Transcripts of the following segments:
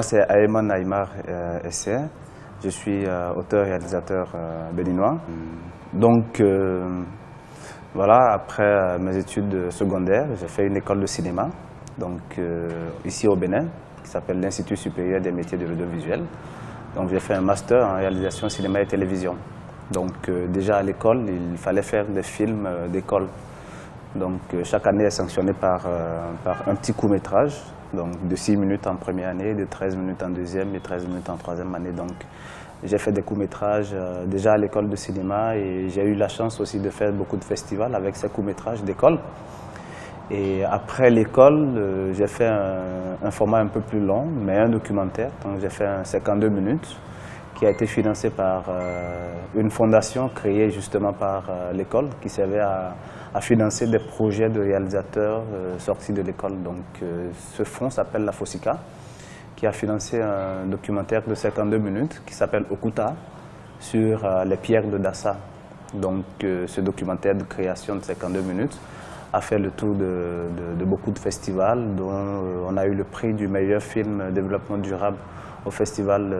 Moi, c'est Ayman Aymar Essé. Je suis auteur-réalisateur béninois. Donc, voilà, après mes études secondaires, j'ai fait une école de cinéma, donc ici au Bénin, qui s'appelle l'Institut supérieur des métiers de l'audiovisuel. Donc, j'ai fait un master en réalisation cinéma et télévision. Donc, déjà à l'école, il fallait faire des films d'école. Donc, chaque année est sanctionnée par un petit court-métrage. Donc de 6 minutes en première année, de 13 minutes en deuxième et 13 minutes en troisième année. Donc j'ai fait des courts-métrages déjà à l'école de cinéma et j'ai eu la chance aussi de faire beaucoup de festivals avec ces courts-métrages d'école. Et après l'école, j'ai fait un format un peu plus long, mais un documentaire. Donc j'ai fait un 52 minutes qui a été financé par une fondation créée justement par l'école qui servait à financer des projets de réalisateurs sortis de l'école. Donc ce fonds s'appelle la FOSICA, qui a financé un documentaire de 52 minutes qui s'appelle Okuta sur les pierres de Dassa. Donc ce documentaire de création de 52 minutes a fait le tour de beaucoup de festivals, dont on a eu le prix du meilleur film développement durable au festival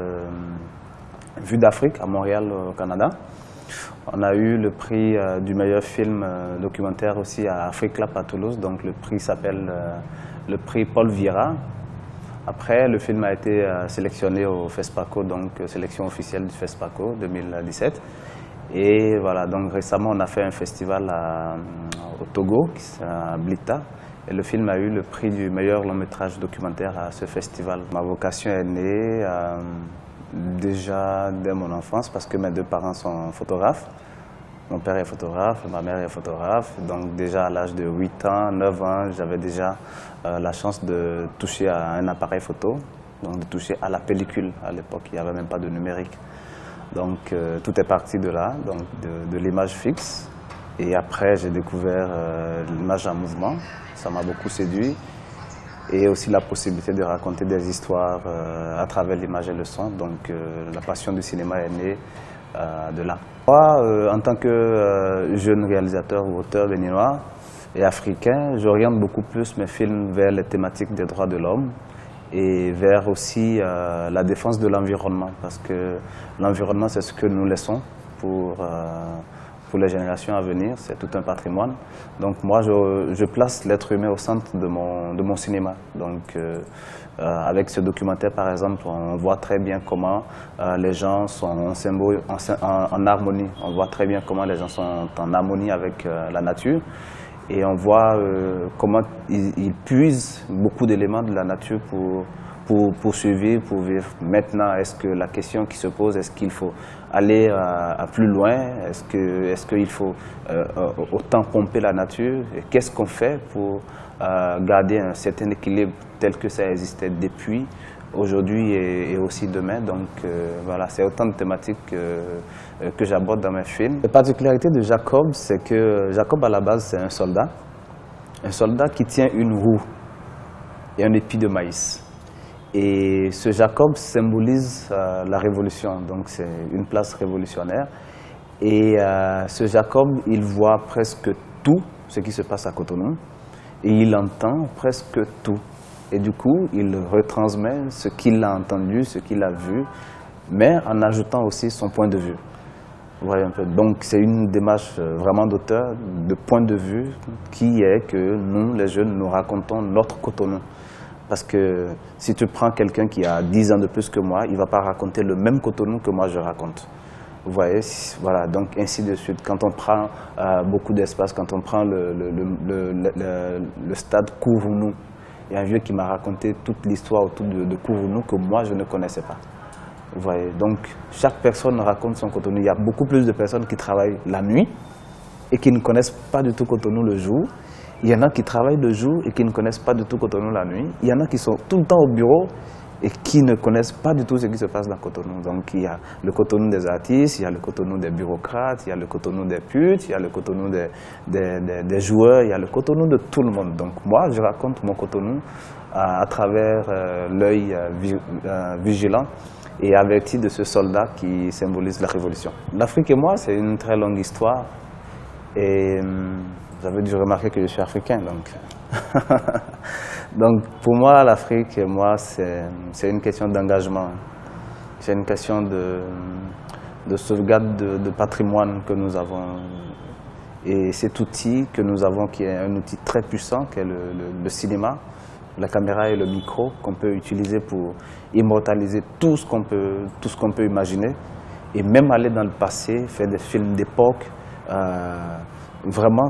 Vue d'Afrique à Montréal au Canada. On a eu le prix du meilleur film documentaire aussi à Africlap à Toulouse, donc le prix s'appelle le prix Paul Vieira. Après, le film a été sélectionné au FESPACO, donc sélection officielle du FESPACO 2017. Et voilà, donc récemment on a fait un festival au Togo, à Blita, et le film a eu le prix du meilleur long métrage documentaire à ce festival. Ma vocation est née déjà dès mon enfance parce que mes deux parents sont photographes. Mon père est photographe, ma mère est photographe. Donc déjà à l'âge de 8 ans, 9 ans, j'avais déjà la chance de toucher à un appareil photo, donc de toucher à la pellicule. À l'époque, il n'y avait même pas de numérique. Donc tout est parti de là, donc de l'image fixe. Et après, j'ai découvert l'image en mouvement. Ça m'a beaucoup séduit. Et aussi la possibilité de raconter des histoires à travers l'image et le son. Donc la passion du cinéma est née de là. Moi, en tant que jeune réalisateur ou auteur béninois et africain, j'oriente beaucoup plus mes films vers les thématiques des droits de l'homme et vers aussi la défense de l'environnement. Parce que l'environnement, c'est ce que nous laissons pour les générations à venir, c'est tout un patrimoine. Donc moi, je place l'être humain au centre de mon cinéma. Donc avec ce documentaire, par exemple, on voit très bien comment les gens sont en harmonie. On voit très bien comment les gens sont en harmonie avec la nature. Et on voit comment ils puisent beaucoup d'éléments de la nature pour survivre, pour vivre. Maintenant, est-ce que la question qui se pose, est-ce qu'il faut aller à plus loin? Est-ce qu'il faut autant pomper la nature? Et qu'est-ce qu'on fait pour garder un certain équilibre tel que ça existait depuis aujourd'hui et aussi demain? Donc voilà, c'est autant de thématiques que j'aborde dans mes films. La particularité de Jacob, c'est que Jacob à la base c'est un soldat qui tient une roue et un épi de maïs. Et ce Jacob symbolise la révolution, donc c'est une place révolutionnaire. Et ce Jacob, il voit presque tout ce qui se passe à Cotonou et il entend presque tout. Et du coup, il retransmet ce qu'il a entendu, ce qu'il a vu, mais en ajoutant aussi son point de vue. Vous voyez un peu. Donc c'est une démarche vraiment d'auteur, de point de vue, qui est que nous, les jeunes, nous racontons notre Cotonou. Parce que si tu prends quelqu'un qui a 10 ans de plus que moi, il ne va pas raconter le même Cotonou que moi je raconte. Vous voyez, voilà, donc ainsi de suite. Quand on prend beaucoup d'espace, quand on prend le stade Kourounou, il y a un vieux qui m'a raconté toute l'histoire autour de Kourounou que moi je ne connaissais pas. Vous voyez, donc chaque personne raconte son Cotonou. Il y a beaucoup plus de personnes qui travaillent la nuit et qui ne connaissent pas du tout Cotonou le jour. Il y en a qui travaillent le jour et qui ne connaissent pas du tout Cotonou la nuit. Il y en a qui sont tout le temps au bureau et qui ne connaissent pas du tout ce qui se passe dans Cotonou. Donc il y a le Cotonou des artistes, il y a le Cotonou des bureaucrates, il y a le Cotonou des putes, il y a le Cotonou des joueurs, il y a le Cotonou de tout le monde. Donc moi, je raconte mon Cotonou à travers l'œil vigilant et averti de ce soldat qui symbolise la révolution. L'Afrique et moi, c'est une très longue histoire. Et Vous avez dû remarquer que je suis africain, donc. Donc pour moi, l'Afrique, c'est une question d'engagement. C'est une question de sauvegarde de patrimoine que nous avons. Et cet outil que nous avons, qui est un outil très puissant, qui est le cinéma, la caméra et le micro, qu'on peut utiliser pour immortaliser tout ce qu'on peut imaginer. Et même aller dans le passé, faire des films d'époque. Vraiment,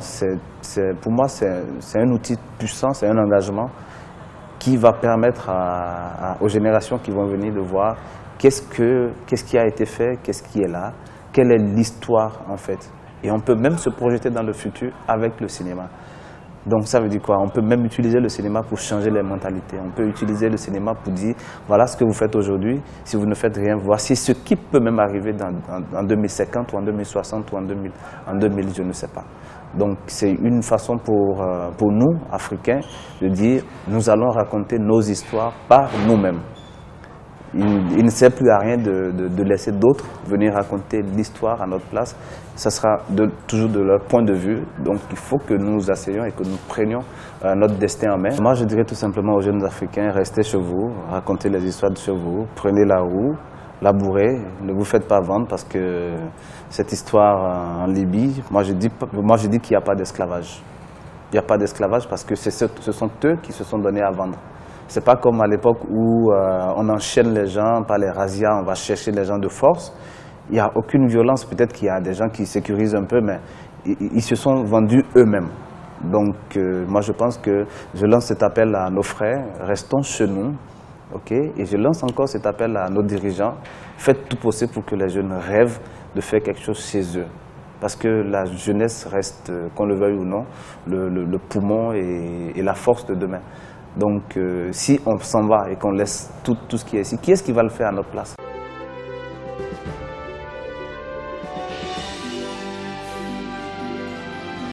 pour moi, c'est un outil puissant, c'est un engagement qui va permettre aux générations qui vont venir de voir qu'est-ce qui a été fait, qu'est-ce qui est là, quelle est l'histoire en fait. Et on peut même se projeter dans le futur avec le cinéma. Donc ça veut dire quoi? On peut même utiliser le cinéma pour changer les mentalités. On peut utiliser le cinéma pour dire, voilà ce que vous faites aujourd'hui, si vous ne faites rien, voici ce qui peut même arriver en 2050 ou en 2060 ou en 2000, je ne sais pas. Donc c'est une façon pour nous, Africains, de dire, nous allons raconter nos histoires par nous-mêmes. Il ne sert plus à rien de laisser d'autres venir raconter l'histoire à notre place. Ça sera toujours de leur point de vue. Donc il faut que nous nous asseyions et que nous prenions notre destin en main. Moi je dirais tout simplement aux jeunes Africains, restez chez vous, racontez les histoires de chez vous, prenez la roue, labourez, ne vous faites pas vendre parce que cette histoire en Libye, moi je dis qu'il n'y a pas d'esclavage. Il n'y a pas d'esclavage parce que ce sont eux qui se sont donnés à vendre. C'est pas comme à l'époque où on enchaîne les gens par les razzias, on va chercher les gens de force. Il n'y a aucune violence, peut-être qu'il y a des gens qui sécurisent un peu, mais ils se sont vendus eux-mêmes. Donc moi je pense que je lance cet appel à nos frères, restons chez nous, ok? Et je lance encore cet appel à nos dirigeants, faites tout possible pour que les jeunes rêvent de faire quelque chose chez eux. Parce que la jeunesse reste, qu'on le veuille ou non, le poumon et la force de demain. Donc si on s'en va et qu'on laisse tout ce qui est ici, qui est-ce qui va le faire à notre place?